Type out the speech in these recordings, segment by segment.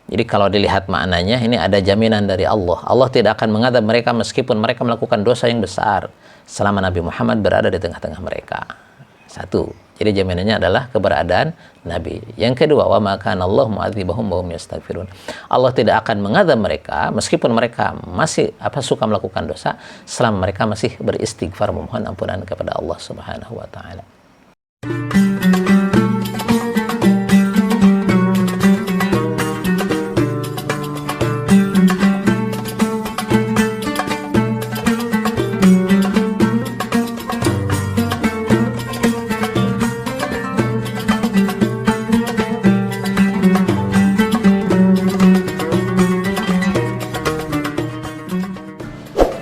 Jadi kalau dilihat maknanya, ini ada jaminan dari Allah. Allah tidak akan mengadab mereka meskipun mereka melakukan dosa yang besar selama Nabi Muhammad berada di tengah-tengah mereka. Satu. Jadi jaminannya adalah keberadaan Nabi. Yang kedua, wa ma kana Allah mu'adzibahum wa hum yastaghfirun. Allah tidak akan mengadab mereka meskipun mereka masih suka melakukan dosa selama mereka masih beristighfar memohon ampunan kepada Allah Subhanahu wa taala.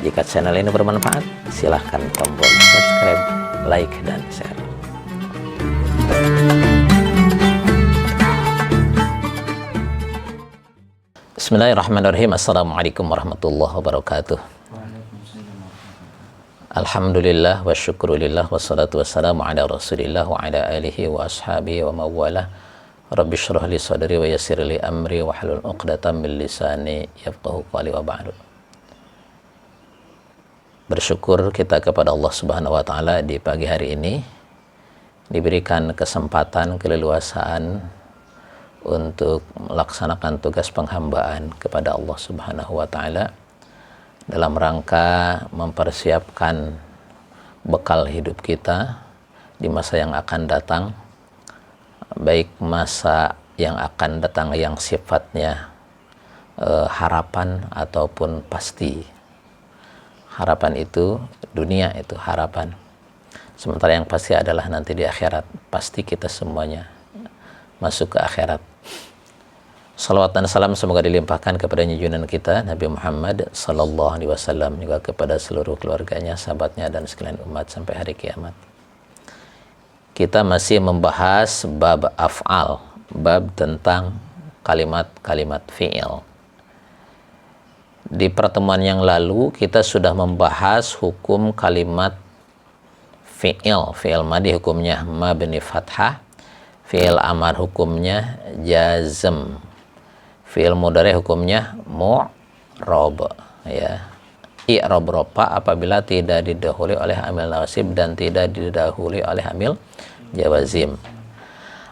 Jika channel ini bermanfaat, silahkan tombol subscribe, like, dan share. Bismillahirrahmanirrahim. Assalamualaikum warahmatullahi wabarakatuh. Alhamdulillah wa syukrulillah wassalatu wassalamu ala rasulillah wa ala alihi wa ashabihi wa mawalah. Rabbi syrah li sadri wa yassir li amri wa halul uqdatan min lisani yafqahu qawli wa ba'du. Bersyukur kita kepada Allah Subhanahu wa taala di pagi hari ini diberikan kesempatan, keleluasaan untuk melaksanakan tugas penghambaan kepada Allah Subhanahu wa taala dalam rangka mempersiapkan bekal hidup kita di masa yang akan datang, baik masa yang akan datang yang sifatnya harapan ataupun pasti. Harapan itu dunia, itu harapan. Sementara yang pasti adalah nanti di akhirat. Pasti kita semuanya masuk ke akhirat. Salawat dan salam semoga dilimpahkan kepada junjungan kita Nabi Muhammad sallallahu alaihi wasallam, juga kepada seluruh keluarganya, sahabatnya, dan sekalian umat sampai hari kiamat. Kita masih membahas bab af'al, bab tentang kalimat-kalimat fi'il. Di pertemuan yang lalu kita sudah membahas hukum kalimat fi'il. Fi'il madhi hukumnya mabni fathah, fi'il amar hukumnya jazm, fi'il mudhari hukumnya mu'rab, ya. I'rab rofa apabila tidak didahului oleh amil nasib dan tidak didahului oleh amil jawazim.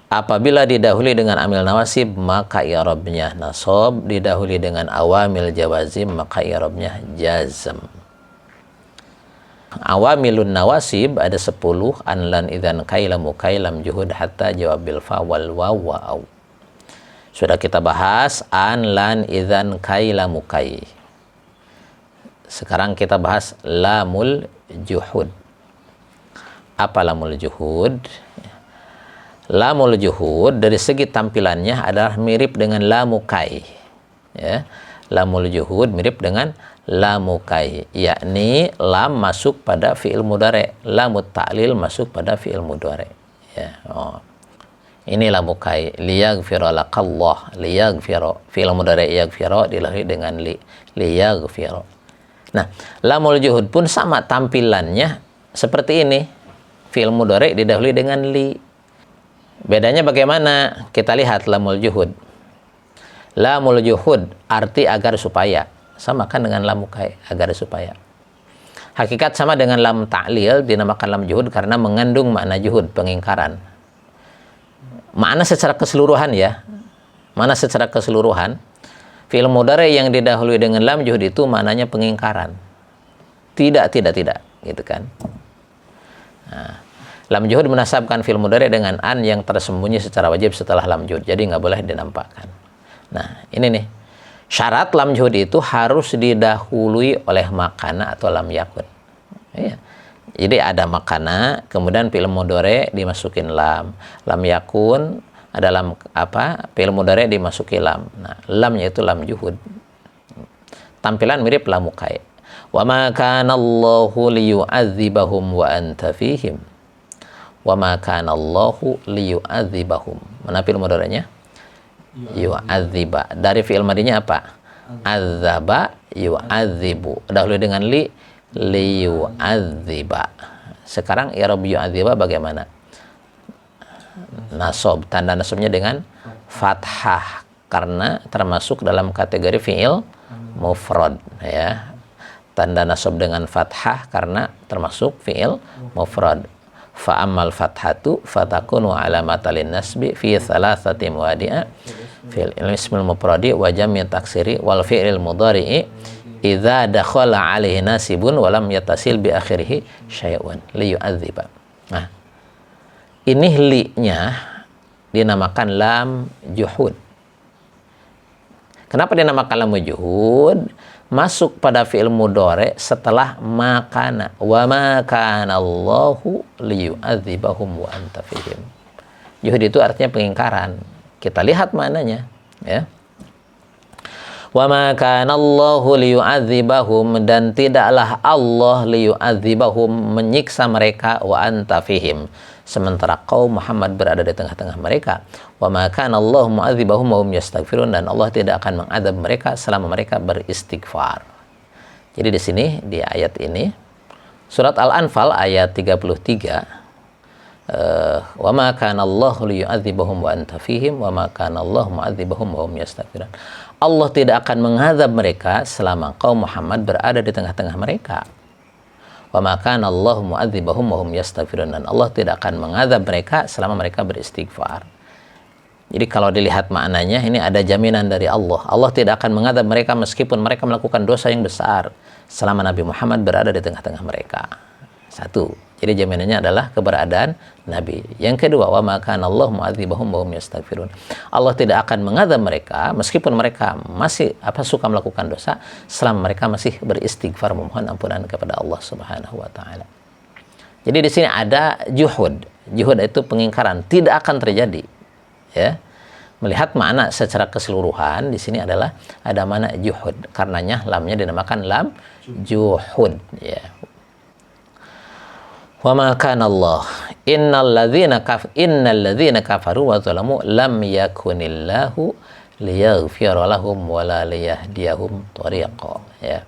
Apabila didahului dengan amil nawasib maka i'rabnya nasab, didahului dengan awamil jawazim maka i'rabnya jazm. Awamilun nawasib ada 10, an, lan, idzan, kailam, mukailam, juhud, hatta, jawab bil fa, wal waw, wa au. Sudah kita bahas an, lan, idzan, kailam, mukai. Sekarang kita bahas lamul juhud. Apa lamul juhud? Lamul juhud dari segi tampilannya adalah mirip dengan lamukai, ya. Lamul juhud mirip dengan lamukai, yakni lam masuk pada fi'il mudhari, lamut ta'lil masuk pada fi'il mudhari, ya. Ini lamukai, liyaghfira lakallah, liyaghfira, fi'il mudhari yaghfira dilahiri dengan liyaghfira. Nah, lamul juhud pun sama tampilannya seperti ini, fi'il mudhari didahului dengan li. Bedanya bagaimana? Kita lihat lamul juhud. Lamul juhud arti agar supaya, sama kan dengan lamukai, agar supaya. Hakikat sama dengan lam ta'lil, dinamakan lam juhud karena mengandung makna juhud, pengingkaran. Makna secara keseluruhan, ya. Makna secara keseluruhan, fi'il mudhari yang didahului dengan lam juhud itu maknanya pengingkaran. Tidak, gitu kan. Nah, lam juhud menasabkan fi'il mudhari dengan an yang tersembunyi secara wajib setelah lam juhud. Jadi nggak boleh dinampakkan. Nah, ini nih. Syarat lam juhud itu harus didahului oleh makana atau lam yakun. Ya. Jadi ada makana, kemudian fi'il mudhari dimasukin lam. Lam yakun ada lam fi'il mudhari dimasuki lam. Nah, lamnya itu lam juhud. Tampilan mirip lamukai. Wa ma kana Allahu liyu'adzibahum wa anta fihim. Wa ma kana Allahu liyu'adzibahum. Mana fi'il mudhari'nya? Yu'adziba. Dari fi'il madhinya apa? Adzaba yu'adzibu. Dahulu dengan liyu'adziba. Sekarang i'rab yu'adziba bagaimana? Nasab, tanda nasabnya dengan fathah karena termasuk dalam kategori fi'il mufrad ya. Tanda nasab dengan fathah karena termasuk fi'il mufrad. Fa ammal fathatu fatakunu alamatan linnasbi fi thalathati mawadi'a fil ismil mufradi wa jam'i taksiri wal fi'il mudhari'i idza dakhala alaihi nasibun wa lam yattasil bi akhirih syai'un li yu'adziba. Nah, ini li-nya dinamakan lam juhud. Kenapa dinamakan lam juhud? Masuk pada fi'il mudhari setelah makana, wa ma kana Allahu liyu'adzibahum wa anta fihim. Juhud itu artinya pengingkaran. Kita lihat maknanya ya. Wa ma kana Allahu liyu'adzibahum, dan tidaklah Allah liyu'adzibahum menyiksa mereka, wa anta fihim, sementara kaum Muhammad berada di tengah-tengah mereka. Wa ma kana Allahu mu'adzibahum wa hum yastaghfirun, dan Allah tidak akan mengadab mereka selama mereka beristighfar. Jadi di sini di ayat ini surat Al-Anfal ayat 33, wa ma kana Allahu liyu'adzibahum wa anta fihim wa ma kana Allahu mu'adzibahum wa hum yastaghfirun. Allah tidak akan mengadab mereka selama kaum Muhammad berada di tengah-tengah mereka. Wa ma kana Allahu mu'adzibahum wa hum yastaghfirun, dan Allah tidak akan mengadab mereka selama mereka beristighfar. Jadi kalau dilihat maknanya, ini ada jaminan dari Allah. Allah tidak akan mengadab mereka meskipun mereka melakukan dosa yang besar selama Nabi Muhammad berada di tengah-tengah mereka. Satu. Jadi jaminannya adalah keberadaan Nabi. Yang kedua, wa ma kana Allahu mu'adzibahum wa hum yastaghfirun. Allah tidak akan mengadab mereka meskipun mereka masih suka melakukan dosa selama mereka masih beristighfar memohon ampunan kepada Allah Subhanahu wa taala. Jadi di sini ada juhud. Juhud itu pengingkaran, tidak akan terjadi. Ya. Melihat makna secara keseluruhan di sini adalah ada makna juhud. Karenanya lamnya dinamakan lam juhud ya. Wa ma kana Allah innal ladzina kafaru wa zalamu lam yakunillahu liyaghfira lahum wa la liyahdiyahum thariqa ya.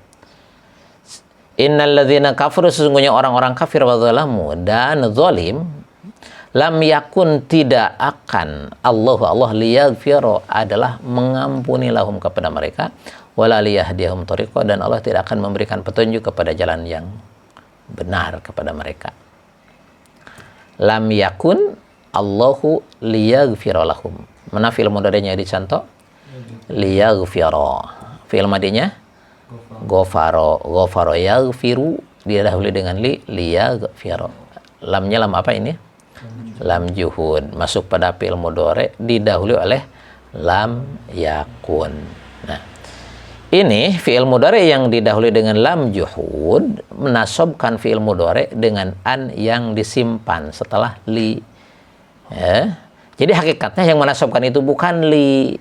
Innal ladzina kafaru, sesungguhnya orang-orang kafir wa zalamu dan zalim, lam yakun, tidak akan Allah liyaghfira, adalah mengampuni lahum kepada mereka, wala liyahdiyahum thariqa, dan Allah tidak akan memberikan petunjuk kepada jalan yang benar kepada mereka. Lam yakun Allahu liyaghfira lahum. Mana fi'il mudhari'nya dicontoh? Liyaghfira. Fi'il madinya ghafara yaghfiru, didahului dengan liyaghfira. Lamnya lam apa ini? Lam juhud. Masuk pada fi'il mudhari' didahului oleh lam yakun. Nah, ini fi'il mudhari' yang didahului dengan lam juhud menasabkan fi'il mudhari' dengan an yang disimpan setelah li. Ya. Jadi hakikatnya yang menasabkan itu bukan li.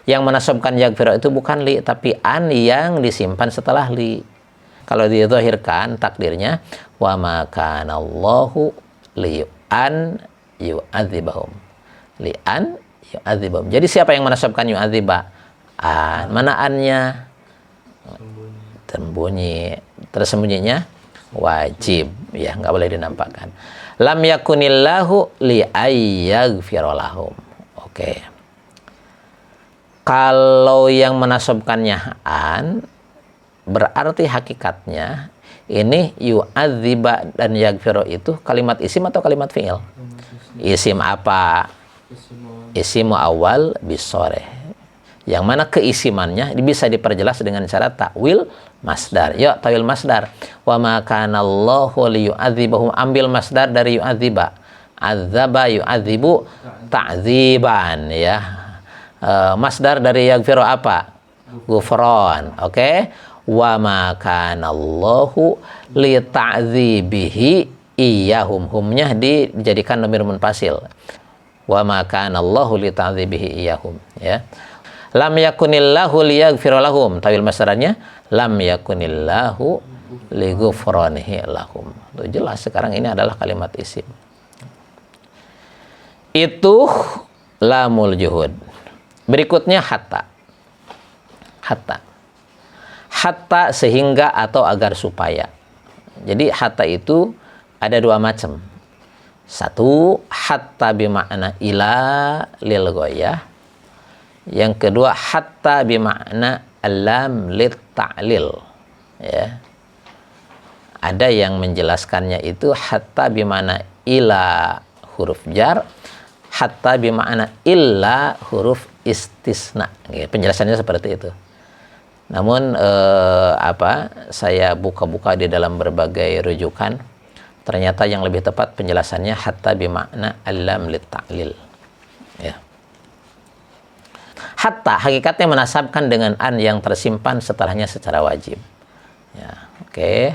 Yang menasabkan yaghfira itu bukan li, tapi an yang disimpan setelah li. Kalau dizahirkan takdirnya wa ma kana Allahu li'an yu'adzibahum. Li'an yu'adzibahum. Jadi siapa yang menasabkan yu'adziba? An. Mana annya? Tersembunyi. Tersembunyinya wajib ya, nggak boleh dinampakkan. Lam yakunillahu li'ayyaghfira lahum. Oke. Kalau yang menasabkannya an, berarti hakikatnya ini yu'adziba dan yaghfira itu kalimat isim atau kalimat fi'il? Isim apa? Isim awal bisoreh. Yang mana keisimannya bisa diperjelas dengan cara takwil masdar. Ya, takwil masdar. Wa ma kana Allahu liyu'adzibahum, ambil masdar dari yu'adziba. Adzaba yu'adzibu ta'dziban ya. Masdar dari yaghfiru apa? Ghufran. Oke. Wa ma kana Allahu li ta'dzibihi iyyahum. Humnya dijadikan dhamir munfasil. Wa ma kana Allahu li ta'dzibihi iyyahum ya. Lam yakunillahu liyaghfira lahum. Tawil masdarannya lam yakunillahu lighufranihi lahum. Itu jelas sekarang ini adalah kalimat isim. Itu lamul juhud. Berikutnya hatta. Hatta. Hatta sehingga atau agar supaya. Jadi hatta itu ada dua macam. Satu, hatta bimakna ila lil ghoyah. Yang kedua, hatta bimakna lam lit ta'lil. Ya. Ada yang menjelaskannya itu hatta bimakna ila huruf jar, hatta bimakna illa huruf istisna. Ya, penjelasannya seperti itu. Namun saya buka-buka di dalam berbagai rujukan, ternyata yang lebih tepat penjelasannya hatta bimakna lam lit ta'lil. Ya. Hatta hakikatnya menasabkan dengan an yang tersimpan setelahnya secara wajib. Ya, oke.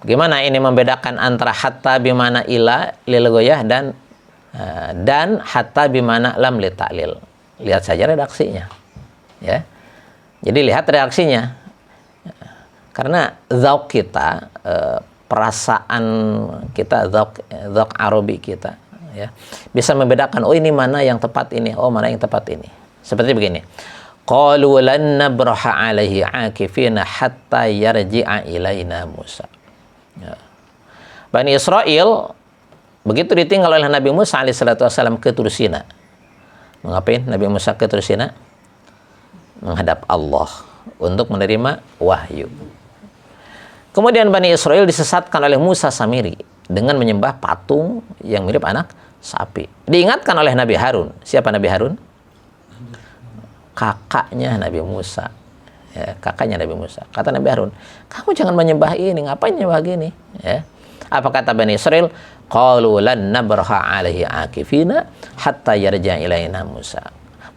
Gimana ini membedakan antara hatta bimana ila lil ghoyah dan hatta bimana lam lit ta'lil? Lihat saja redaksinya. Ya. Jadi lihat redaksinya. Karena zauq kita, perasaan kita, zauq Arabi kita, ya, bisa membedakan, oh ini mana yang tepat ini, oh mana yang tepat ini. Seperti begini. Qalu lan nabraha alaihi akifina hatta yarji'a ilaina Musa. Ya. Bani Israel begitu ditinggal oleh Nabi Musa alaihissalam ke Tursina. Mengapain Nabi Musa ke Tursina? Menghadap Allah untuk menerima wahyu. Kemudian Bani Israel disesatkan oleh Musa Samiri dengan menyembah patung yang mirip anak sapi. Diingatkan oleh Nabi Harun. Siapa Nabi Harun? Kakaknya Nabi Musa. Ya, kakaknya Nabi Musa. Kata Nabi Harun, kamu jangan menyembah ini, ngapain menyembah gini? Ya. Apa kata Bani Israel? Qalu lan nabraha alaihi akifina hatta yarja ilaina Musa.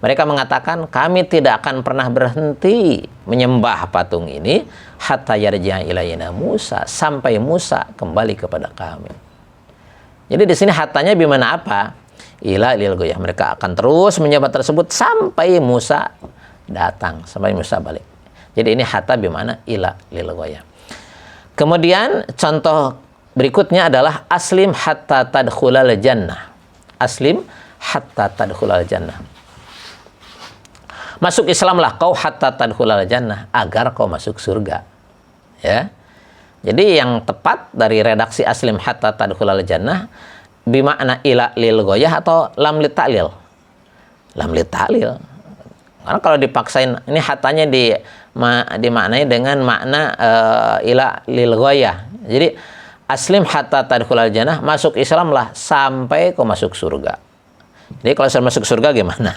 Mereka mengatakan, kami tidak akan pernah berhenti menyembah patung ini hatta yarja ilaina Musa, sampai Musa kembali kepada kami. Jadi di sini hatanya bimana apa? Ila lil ghoyah. Mereka akan terus menyembah tersebut sampai Musa datang, sampai Musa balik. Jadi ini hatta bimana ila lil ghoyah. Kemudian contoh berikutnya adalah aslim hatta tadkhulal jannah. Aslim hatta tadkhulal jannah. Masuk Islamlah kau hatta tadkhulal jannah, agar kau masuk surga. Ya. Jadi yang tepat dari redaksi aslim hatta tadkhulal jannah bimakna ila lil ghoyah atau lam lit ta'lil? Lam lit ta'lil. Karena kalau dipaksain ini hatanya dimaknai dengan makna ila lil ghoyah. Jadi aslim hatta tadkhulal jannah, masuk Islamlah sampai kau masuk surga. Jadi kalau saya masuk surga gimana?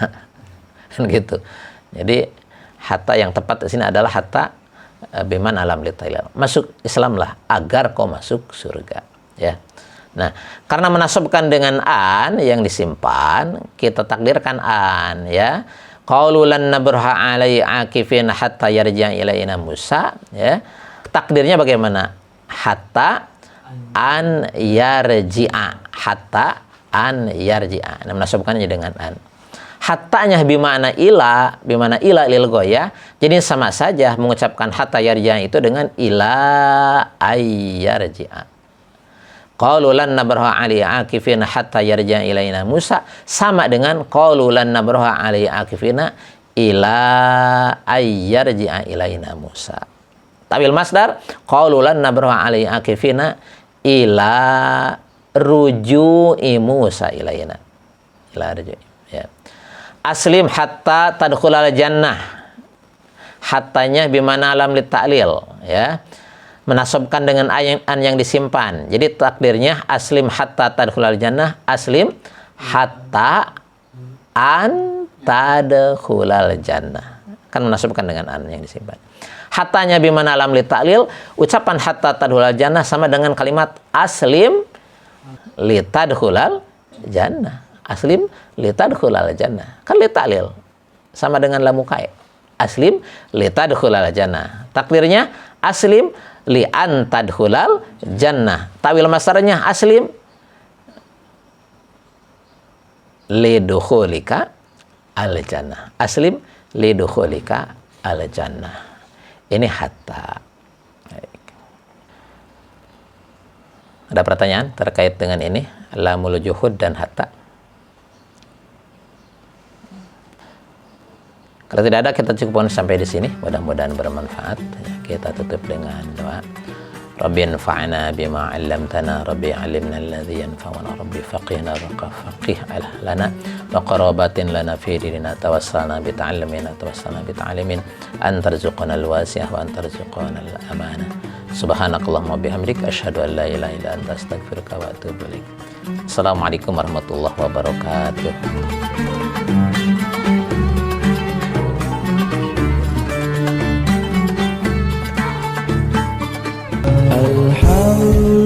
Kan gitu. Jadi hatta yang tepat di sini adalah hatta biman alam litailal. Masuk Islamlah agar kau masuk surga. Ya. Nah, karena menasabkan dengan an yang disimpan, kita takdirkan an, ya. Qaulu lan nabraha alai akifin hatta yarja ilaina Musa, ya. Takdirnya bagaimana? Hatta an yarji'a. Hatta an yarji'a. Nah, menasabkannya dengan an. Hattanya bimana ila lil ghoyah. Jadi sama saja mengucapkan hatta yarji'a itu dengan ila ayyarji'a. Qalu lan nabraha alaihi akifina hatta yarji'a ilaina Musa, sama dengan qalu lan nabraha alaihi akifina ila ayyarji'a ilaina Musa. Tawil masdar qalu lan nabraha alaihi akifina ila ruju'i Musa ilaina. Ila ruju'i, ya. Aslim hatta tadkhulal jannah. Hattanya bimana lam lit ta'lil, ya. Menasabkan dengan an yang disimpan. Jadi takdirnya aslim hatta tadkhulal jannah, aslim hatta an tadkhulal jannah. Kan menasabkan dengan an yang disimpan. Hattanya bimana lam lit ta'lil, ucapan hatta tadkhulal jannah sama dengan kalimat aslim litadkhulal jannah. Aslim litadkhulal jannah. Kan litalil sama dengan lamukai. Aslim litadkhulal jannah. Takdirnya aslim li antadkhulal jannah. Tawil masdarnya aslim lidukhulika al jannah. Aslim lidukhulika al jannah. Ini hatta. Ada pertanyaan terkait dengan ini? Lamul juhud dan hatta. Kalau tidak ada, kita cukupkan sampai di sini. Mudah-mudahan bermanfaat. Kita tutup dengan doa. Rabbi anfa'na bima 'allamtana, Rabbi 'allimna alladhi yanfa'una, Rabbi faqihna faqih lana wa qarabatin lana fi dinina tawassalna bi ta'allumin tawassalna bi ta'alimin antarzuqana al-wasi'ah wa antarzuqana al-amanah. Subhanakallahumma bihamdik asyhadu an la ilaha illa anta astaghfiruka wa atubu ilaik. Assalamualaikum warahmatullahi wabarakatuh. Alhamdulillah.